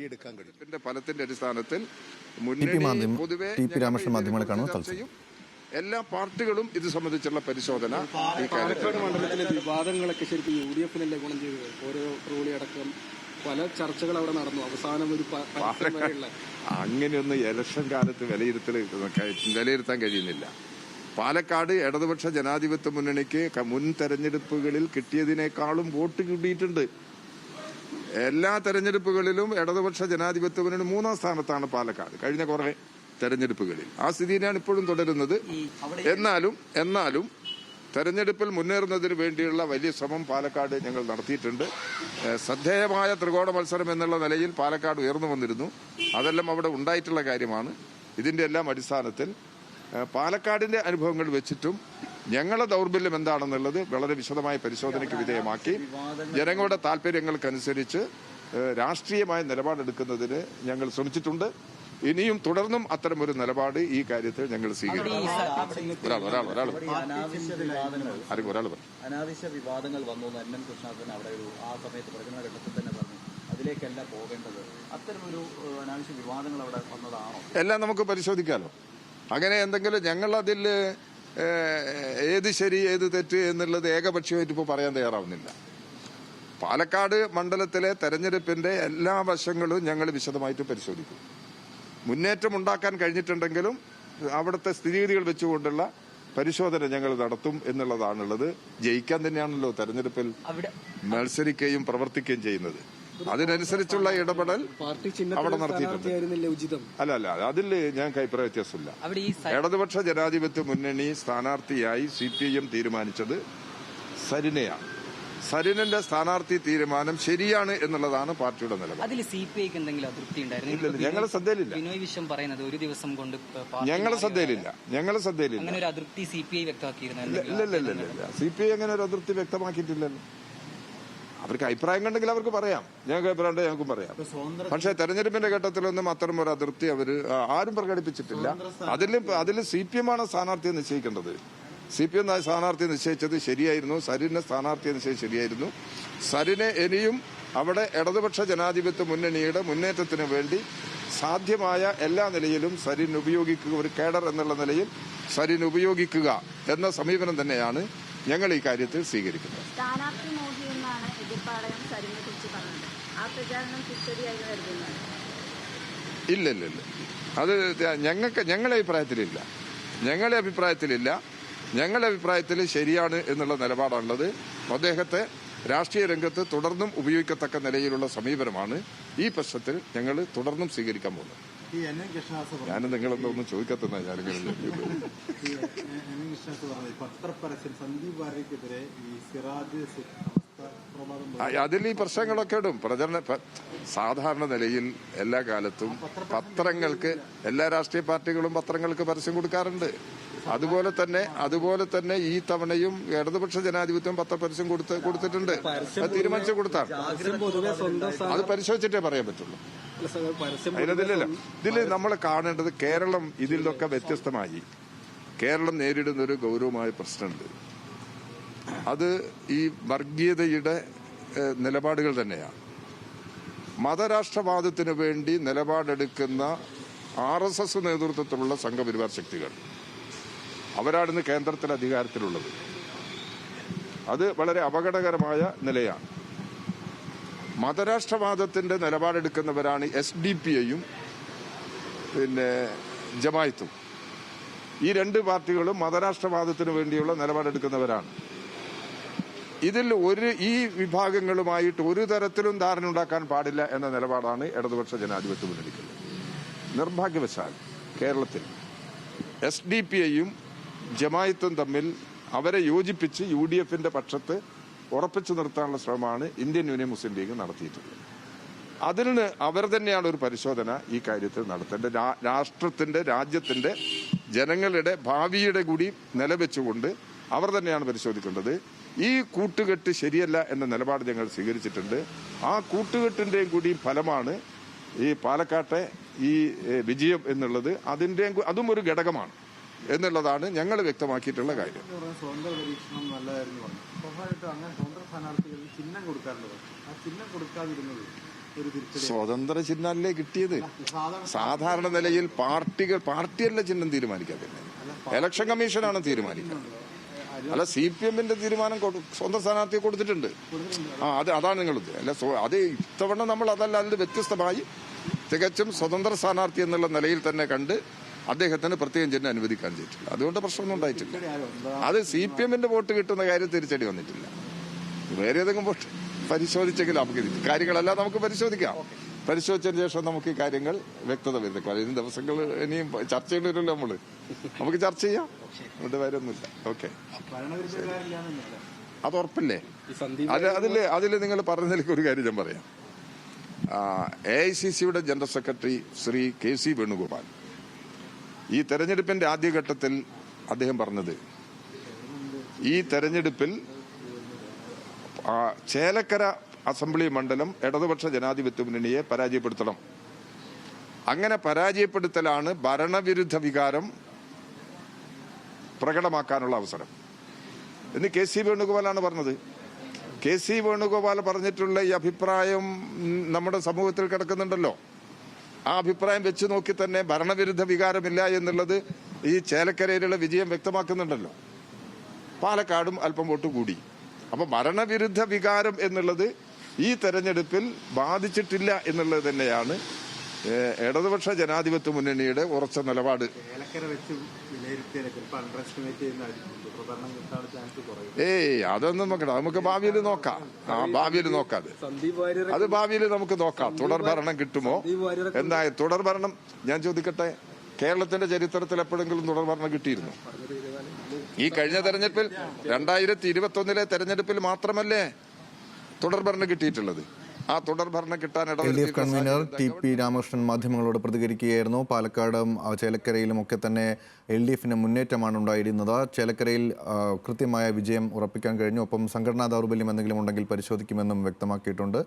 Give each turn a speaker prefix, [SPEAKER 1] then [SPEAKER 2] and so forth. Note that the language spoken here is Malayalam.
[SPEAKER 1] നേടിയെടുക്കാൻ കഴിയും.
[SPEAKER 2] ഇതിന്റെ ഫലത്തിന്റെ അടിസ്ഥാനത്തിൽ
[SPEAKER 3] പൊതുവെ ചർച്ചയും
[SPEAKER 2] എല്ലാ പാർട്ടികളും ഇത് സംബന്ധിച്ചുള്ള പരിശോധന ഈ
[SPEAKER 4] പാലക്കാട് മണ്ഡലത്തിലെ വിവാദങ്ങളൊക്കെ ശരിക്കും UDF-നല്ലേ ഗുണം ചെയ്തത്. ഓരോ ട്രോളി അടക്കം പല ചർച്ചകൾ അവിടെ നടന്നു. അവസാനം ഒരു
[SPEAKER 2] അങ്ങനെയൊന്നും ഇലക്ഷൻ കാലത്ത് വിലയിരുത്താൻ കഴിയുന്നില്ല. പാലക്കാട് ഇടതുപക്ഷ ജനാധിപത്യ മുന്നണിക്ക് മുൻ തെരഞ്ഞെടുപ്പുകളിൽ കിട്ടിയതിനേക്കാളും വോട്ട് കിട്ടിയിട്ടുണ്ട്. എല്ലാ തെരഞ്ഞെടുപ്പുകളിലും ഇടതുപക്ഷ ജനാധിപത്യ മുന്നണി 3-ാം സ്ഥാനത്താണ് പാലക്കാട് കഴിഞ്ഞ കുറെ തെരഞ്ഞെടുപ്പുകളിൽ. ആ സ്ഥിതിയാണ് ഇപ്പോഴും തുടരുന്നത്. എന്നാലും തെരഞ്ഞെടുപ്പിൽ മുന്നേറുന്നതിന് വേണ്ടിയുള്ള വലിയ ശ്രമം പാലക്കാട് ഞങ്ങൾ നടത്തിയിട്ടുണ്ട്. ശ്രദ്ധേയമായ ത്രികോണ മത്സരം എന്നുള്ള നിലയിൽ പാലക്കാട് ഉയർന്നു വന്നിരുന്നു. അതെല്ലാം അവിടെ ഉണ്ടായിട്ടുള്ള കാര്യമാണ്. ഇതിന്റെ എല്ലാം അടിസ്ഥാനത്തിൽ പാലക്കാടിന്റെ അനുഭവങ്ങൾ വെച്ചിട്ടും ഞങ്ങളുടെ ദൗർബല്യം എന്താണെന്നുള്ളത് വളരെ വിശദമായ പരിശോധനയ്ക്ക് വിധേയമാക്കി ജനങ്ങളുടെ താല്പര്യങ്ങൾക്കനുസരിച്ച് രാഷ്ട്രീയമായ നിലപാടെടുക്കുന്നതിന് ഞങ്ങൾ ശ്രമിച്ചിട്ടുണ്ട്. ഇനിയും തുടർന്നും അത്തരമൊരു നിലപാട് ഈ കാര്യത്തിൽ ഞങ്ങൾ സ്വീകരിക്കും.
[SPEAKER 5] അനാവശ്യ വിവാദങ്ങൾ വന്നു NN കൃഷ്ണദാസൻ അവിടെ ആ സമയത്ത് പ്രചരണ ഘട്ടത്തിൽ തന്നെ പറഞ്ഞു അതിലേക്കല്ല പോകേണ്ടത്. അത്തരമൊരു അനാവശ്യ വിവാദങ്ങൾ അവിടെ വന്നതാണോ?
[SPEAKER 2] എല്ലാം നമുക്ക് പരിശോധിക്കാമല്ലോ. അങ്ങനെ എന്തെങ്കിലും ഞങ്ങളതിൽ ഏത് ശരി ഏത് തെറ്റ് എന്നുള്ളത് ഏകപക്ഷീയമായിട്ട് ഇപ്പോൾ പറയാൻ തയ്യാറാവുന്നില്ല. പാലക്കാട് മണ്ഡലത്തിലെ തെരഞ്ഞെടുപ്പിന്റെ എല്ലാ വശങ്ങളും ഞങ്ങൾ വിശദമായിട്ട് പരിശോധിക്കും. മുന്നേറ്റം ഉണ്ടാക്കാൻ കഴിഞ്ഞിട്ടുണ്ടെങ്കിലും അവിടുത്തെ സ്ഥിതിഗതികൾ വെച്ചുകൊണ്ടുള്ള പരിശോധന ഞങ്ങൾ നടത്തും എന്നുള്ളതാണുള്ളത്. ജയിക്കാൻ തന്നെയാണല്ലോ തെരഞ്ഞെടുപ്പിൽ മത്സരിക്കുകയും പ്രവർത്തിക്കുകയും ചെയ്യുന്നത്. അതിനനുസരിച്ചുള്ള ഇടപെടൽ അവിടെ നടത്തിയിട്ടുണ്ട്. അല്ല അതിൽ ഞങ്ങൾക്ക് അഭിപ്രായ വ്യത്യാസമില്ല. ഇടതുപക്ഷ ജനാധിപത്യ മുന്നണി സ്ഥാനാർത്ഥിയായി CPIM തീരുമാനിച്ചത് സരിനെയാണ്. സരിനന്റെ സ്ഥാനാർത്ഥി തീരുമാനം ശരിയാണ് എന്നുള്ളതാണ് പാർട്ടിയുടെ നിലപാട്.
[SPEAKER 6] അതിൽ CPIക്ക് എന്തെങ്കിലും അതൃപ്തി ഉണ്ടായിരുന്നു?
[SPEAKER 2] ഞങ്ങളുടെ ശ്രദ്ധയിലില്ല.
[SPEAKER 6] ബിനോയ് വിശ്വം പറയുന്നത് ഒരു ദിവസം കൊണ്ട്
[SPEAKER 2] ഞങ്ങളുടെ ശ്രദ്ധയിലില്ല.
[SPEAKER 6] അങ്ങനെ ഒരു അതൃപ്തി CPI വ്യക്തമാക്കിയിരുന്നു?
[SPEAKER 2] ഇല്ല. CPI അങ്ങനെ ഒരു അതൃപ്തി വ്യക്തമാക്കിയിട്ടില്ലല്ലോ. അവർക്ക് അഭിപ്രായം കണ്ടെങ്കിൽ അവർക്ക് പറയാം. ഞങ്ങൾക്ക് അഭിപ്രായം ഉണ്ടെങ്കിൽ ഞങ്ങൾക്കും പറയാം. പക്ഷേ തെരഞ്ഞെടുപ്പിന്റെ ഘട്ടത്തിലൊന്നും അത്തരം ഒരു അതിർത്തി ആരും പ്രകടിപ്പിച്ചിട്ടില്ല. അതിൽ CPM ആണ് സ്ഥാനാർത്ഥിയെ നിശ്ചയിക്കേണ്ടത്. CPM സ്ഥാനാർത്ഥിയെ നിശ്ചയിച്ചത് ശരിയായിരുന്നു. സരിനെ സ്ഥാനാർത്ഥിയെ നിശ്ചയിച്ചത് ശരിയായിരുന്നു. സരിനെ ഇനിയും അവിടെ ഇടതുപക്ഷ ജനാധിപത്യ മുന്നണിയുടെ മുന്നേറ്റത്തിന് വേണ്ടി സാധ്യമായ എല്ലാ നിലയിലും സരിൻ ഉപയോഗിക്കുക, ഒരു കേഡർ എന്നുള്ള നിലയിൽ സരിൻ ഉപയോഗിക്കുക എന്ന സമീപനം തന്നെയാണ് ഞങ്ങൾ ഈ കാര്യത്തിൽ സ്വീകരിക്കുന്നത്. ഇല്ല അത് ഞങ്ങളുടെ അഭിപ്രായത്തിലില്ല. ഞങ്ങളുടെ അഭിപ്രായത്തിൽ ശരിയാണ് എന്നുള്ള നിലപാടാണുള്ളത്. അദ്ദേഹത്തെ രാഷ്ട്രീയ രംഗത്ത് തുടർന്നും ഉപയോഗിക്കത്തക്ക നിലയിലുള്ള സമീപനമാണ് ഈ പ്രശ്നത്തിൽ ഞങ്ങൾ തുടർന്നും സ്വീകരിക്കാൻ പോകുന്നത്. ഞാൻ നിങ്ങളൊന്നും ചോദിക്കത്തുന്ന ഞാനിങ്ങനെ അതിൽ ഈ പ്രശ്നങ്ങളൊക്കെ ഇടും. സാധാരണ നിലയിൽ എല്ലാ കാലത്തും പത്രങ്ങൾക്ക് എല്ലാ രാഷ്ട്രീയ പാർട്ടികളും പത്രങ്ങൾക്ക് പരസ്യം കൊടുക്കാറുണ്ട്. അതുപോലെ തന്നെ ഈ തവണയും ഇടതുപക്ഷ ജനാധിപത്യം പത്രപരസ്യം കൊടുത്തിട്ടുണ്ട്. അത് തീരുമാനിച്ചു കൊടുത്താണ്. അത് പരിശോധിച്ചിട്ടേ പറയാൻ പറ്റുള്ളൂ. ഇതിൽ നമ്മൾ കാണേണ്ടത് കേരളം ഇതിൽ നിന്നൊക്കെ വ്യത്യസ്തമായി കേരളം നേരിടുന്ന ഒരു ഗൗരവമായ പ്രശ്നമുണ്ട്. അത് ഈ വർഗീയതയുടെ നിലപാടുകൾ തന്നെയാണ്. മതരാഷ്ട്രവാദത്തിന് വേണ്ടി നിലപാടെടുക്കുന്ന RSS നേതൃത്വത്തിലുള്ള സംഘപരിവാർ ശക്തികൾ, അവരാണ് കേന്ദ്രത്തിൽ അധികാരത്തിലുള്ളത്. അത് വളരെ അപകടകരമായ നിലയാണ്. മതരാഷ്ട്രവാദത്തിന്റെ നിലപാടെടുക്കുന്നവരാണ് SDPIയും ജമായത്തും. ഈ രണ്ട് പാർട്ടികളും മതരാഷ്ട്രവാദത്തിന് വേണ്ടിയുള്ള നിലപാടെടുക്കുന്നവരാണ്. ഇതിൽ ഈ വിഭാഗങ്ങളുമായിട്ട് ഒരു തരത്തിലും ധാരണ ഉണ്ടാക്കാൻ പാടില്ല എന്ന നിലപാടാണ് ഇടതുപക്ഷ ജനാധിപത്യ മുന്നണിക്കുള്ളത്. നിർഭാഗ്യവശാൽ കേരളത്തിൽ SDPIയും ജമായത്തും തമ്മിൽ അവരെ യോജിപ്പിച്ച് UDFന്റെ പക്ഷത്ത് ഉറപ്പിച്ചു നിർത്താനുള്ള ശ്രമമാണ് ഇന്ത്യൻ യൂണിയൻ മുസ്ലിം ലീഗ് നടത്തിയിട്ടുള്ളത്. അതിന് അവർ തന്നെയാണ് ഒരു പരിശോധന ഈ കാര്യത്തിൽ നടത്തേണ്ടത്. രാജ്യത്തിന്റെ ജനങ്ങളുടെ ഭാവിയുടെ കൂടി നിലവെച്ചുകൊണ്ട് അവർ തന്നെയാണ് പരിശോധിക്കേണ്ടത്. ഈ കൂട്ടുകെട്ട് ശരിയല്ല എന്ന നിലപാട് ഞങ്ങൾ സ്വീകരിച്ചിട്ടുണ്ട്. ആ കൂട്ടുകെട്ടിന്റെയും കൂടി ഫലമാണ് ഈ പാലക്കാട്ടെ ഈ വിജയം എന്നുള്ളത്. അതും ഒരു ഘടകമാണ് എന്നുള്ളതാണ് ഞങ്ങൾ വ്യക്തമാക്കിയിട്ടുള്ള കാര്യം.
[SPEAKER 7] സ്വതന്ത്ര പരീക്ഷണം നല്ലതായിരുന്നു പറഞ്ഞു. സ്വാഭാവികമായിട്ടും അങ്ങനെ സ്വതന്ത്ര സ്ഥാനാർത്ഥികൾ ചിഹ്നം കൊടുക്കാറുള്ളത്. ആ ചിഹ്നം കൊടുക്കാതിരുന്നത്
[SPEAKER 2] സ്വതന്ത്ര ചിഹ്നമല്ലേ കിട്ടിയത്? സാധാരണ നിലയിൽ പാർട്ടിയല്ല ചിഹ്നം തീരുമാനിക്കാതെ, ഇലക്ഷൻ കമ്മീഷനാണ് തീരുമാനിക്കുന്നത്. അല്ല, CPM-ന്റെ തീരുമാനം സ്വന്തം സ്ഥാനാർത്ഥിയെ കൊടുത്തിട്ടുണ്ട്. അതാണ് നിങ്ങളത്. അല്ല, അത് ഇത്തവണ നമ്മൾ അതിൽ വ്യത്യസ്തമായി തികച്ചും സ്വതന്ത്ര സ്ഥാനാർത്ഥി എന്നുള്ള നിലയിൽ തന്നെ കണ്ട് അദ്ദേഹത്തിന് പ്രത്യേകം ചിഹ്നം അനുവദിക്കാൻ ചെയ്തിട്ടില്ല. അതുകൊണ്ട് പ്രശ്നമൊന്നും ഉണ്ടായിട്ടില്ല. അത് CPM-ന്റെ വോട്ട് കിട്ടുന്ന കാര്യം തിരിച്ചടി വന്നിട്ടില്ല. വേറെ ഏതെങ്കിലും വോട്ട് പരിശോധിച്ചെങ്കിൽ നമുക്ക് കാര്യങ്ങളെല്ലാം നമുക്ക് പരിശോധിക്കാം. പരിശോധിച്ചതിന് ശേഷം നമുക്ക് ഈ കാര്യങ്ങൾ വ്യക്തത വരുന്നത്. ഇനി ദിവസങ്ങൾ ഇനിയും ചർച്ച ചെയ്യേണ്ടി വരുമല്ലോ. നമുക്ക് ചർച്ച ചെയ്യാം, അതുകൊണ്ട് കാര്യമൊന്നുമില്ല. ഓക്കെ, അത് ഉറപ്പില്ലേ? അതില് നിങ്ങൾ പറഞ്ഞതിലേക്ക് ഒരു കാര്യം ഞാൻ പറയാം. AICC-യുടെ general secretary Shri KC Venugopal ഈ തെരഞ്ഞെടുപ്പിന്റെ ആദ്യഘട്ടത്തിൽ അദ്ദേഹം പറഞ്ഞത്, ഈ തെരഞ്ഞെടുപ്പിൽ ചേലക്കര അസംബ്ലി മണ്ഡലം ഇടതുപക്ഷ ജനാധിപത്യ മുന്നണിയെ പരാജയപ്പെടുത്തണം. അങ്ങനെ പരാജയപ്പെടുത്തലാണ് ഭരണവിരുദ്ധ വികാരം പ്രകടമാക്കാനുള്ള അവസരം എന്ന് KC വേണുഗോപാലാണ് പറഞ്ഞത്. KC വേണുഗോപാൽ പറഞ്ഞിട്ടുള്ള ഈ അഭിപ്രായം നമ്മുടെ സമൂഹത്തിൽ കിടക്കുന്നുണ്ടല്ലോ. ആ അഭിപ്രായം വെച്ച് നോക്കി തന്നെ ഭരണവിരുദ്ധ വികാരമില്ല എന്നുള്ളത് ഈ ചേലക്കരയിലുള്ള വിജയം വ്യക്തമാക്കുന്നുണ്ടല്ലോ. പാലക്കാടും അല്പം വോട്ട് കൂടി. അപ്പൊ ഭരണവിരുദ്ധ വികാരം എന്നുള്ളത് ഈ തെരഞ്ഞെടുപ്പിൽ ബാധിച്ചിട്ടില്ല എന്നുള്ളത് തന്നെയാണ് ഇടതുപക്ഷ ജനാധിപത്യ മുന്നണിയുടെ ഉറച്ച നിലപാട്. അതൊന്നും നോക്കണ്ട, നമുക്ക് ഭാവിയിൽ നോക്കാം. ഭാവിയിൽ നോക്കാതെ അത് ഭാവിയിൽ നമുക്ക് നോക്കാം. തുടർ ഭരണം കിട്ടുമോ എന്നായി. തുടർ ഭരണം ഞാൻ ചോദിക്കട്ടെ, കേരളത്തിന്റെ ചരിത്രത്തിൽ എപ്പോഴെങ്കിലും തുടർ ഭരണം കിട്ടിയിരുന്നു? ഈ കഴിഞ്ഞ തെരഞ്ഞെടുപ്പിൽ 2021 തെരഞ്ഞെടുപ്പിൽ മാത്രമല്ലേ തുടർ ഭരണം കിട്ടിയിട്ടുള്ളത്. ആ തുടർ ഭരണം കിട്ടാൻ
[SPEAKER 3] LDF കൺവീനർ TP രാമകൃഷ്ണൻ മാധ്യമങ്ങളോട് പ്രതികരിക്കുകയായിരുന്നു. പാലക്കാടും ചേലക്കരയിലും ഒക്കെ തന്നെ LDF-ന് മുന്നേറ്റമാണ് ഉണ്ടായിരുന്നത്. ചേലക്കരയിൽ കൃത്യമായ വിജയം ഉറപ്പിക്കാൻ കഴിഞ്ഞു. ഒപ്പം സംഘടനാ ദൗർബല്യം എന്തെങ്കിലും ഉണ്ടെങ്കിൽ പരിശോധിക്കുമെന്നും വ്യക്തമാക്കിയിട്ടുണ്ട്.